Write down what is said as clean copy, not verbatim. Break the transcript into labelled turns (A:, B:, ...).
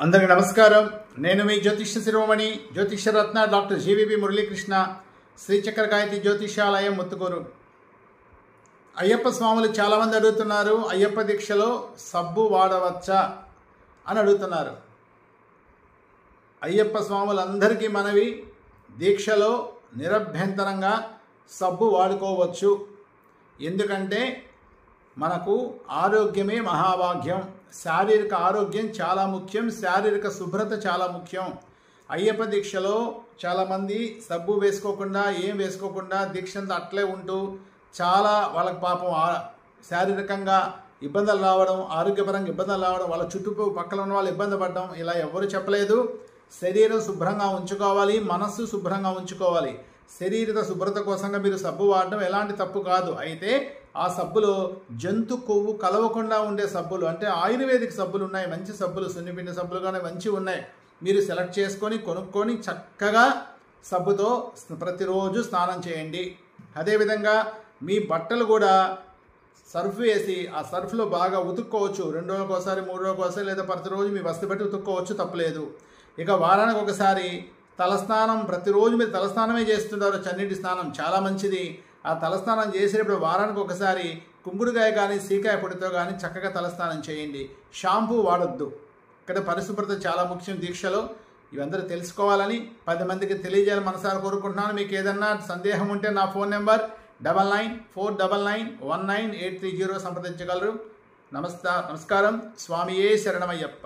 A: అందరికీ నమస్కారం. నేను మీ జ్యోతిష్య శిరోమణి జ్యోతిష్య రత్న డాక్టర్ జీవీబీ మురళీకృష్ణ, శ్రీచక్ర గాయత్రి జ్యోతిషాలయం ముత్తుకూరు. అయ్యప్ప స్వాములు చాలామంది అడుగుతున్నారు, అయ్యప్ప దీక్షలో సబ్బు వాడవచ్చా అని అడుగుతున్నారు. అయ్యప్ప స్వాములందరికీ మనవి, దీక్షలో నిరభ్యంతరంగా సబ్బు వాడుకోవచ్చు. ఎందుకంటే మనకు ఆరోగ్యమే మహాభాగ్యం. శారీరక ఆరోగ్యం చాలా ముఖ్యం, శారీరక శుభ్రత చాలా ముఖ్యం. అయ్యప్ప దీక్షలో చాలామంది సబ్బు వేసుకోకుండా ఏం వేసుకోకుండా దీక్ష అంతా అట్లే ఉంటూ చాలా వాళ్ళకి పాపం శారీరకంగా ఇబ్బందులు రావడం, ఆరోగ్యపరంగా ఇబ్బందులు రావడం, వాళ్ళ చుట్టుపక్కల ఉన్న వాళ్ళు ఇబ్బంది పడడం, ఇలా ఎవరు చెప్పలేదు. శరీరం శుభ్రంగా ఉంచుకోవాలి, మనస్సు శుభ్రంగా ఉంచుకోవాలి. శరీర శుభ్రత కోసంగా మీరు సబ్బు వాడడం ఎలాంటి తప్పు కాదు. అయితే ఆ సబ్బులో జంతు కొవ్వు కలవకుండా ఉండే సబ్బులు, అంటే ఆయుర్వేదిక్ సబ్బులు ఉన్నాయి, మంచి సబ్బులు, సున్నిపిండి సబ్బులు కానీ మంచి ఉన్నాయి. మీరు సెలెక్ట్ చేసుకొని కొనుక్కొని చక్కగా సబ్బుతో ప్రతిరోజు స్నానం చేయండి. అదేవిధంగా మీ బట్టలు కూడా సర్ఫ్ వేసి ఆ సర్ఫ్లో బాగా ఉతుక్కోవచ్చు. 2 రోజులకు ఒకసారి, 3 రోజులకు ఒకసారి, లేదా ప్రతిరోజు మీ వస్తు బట్టి ఉతుక్కోవచ్చు, తప్పలేదు. ఇక వారానికి ఒకసారి తలస్నానం, ప్రతిరోజు మీరు తలస్నానమే చేస్తుంటారు, చన్నీటి స్నానం చాలా మంచిది. ఆ తలస్నానం చేసేటప్పుడు వారానికి ఒకసారి కుంకుడుకాయ కానీ సీకాయ పొడితో కానీ చక్కగా తలస్నానం చేయండి. షాంపూ వాడొద్దు. ఇక్కడ పరిశుభ్రత చాలా ముఖ్యం దీక్షలో. ఇవందరూ తెలుసుకోవాలని 10 మందికి తెలియజేయాలని మనసారా కోరుకుంటున్నాను. మీకు ఏదన్నా సందేహం ఉంటే నా ఫోన్ నెంబర్ 9949919830 సంప్రదించగలరు. నమస్కారం. స్వామియే శరణమయ్యప్ప.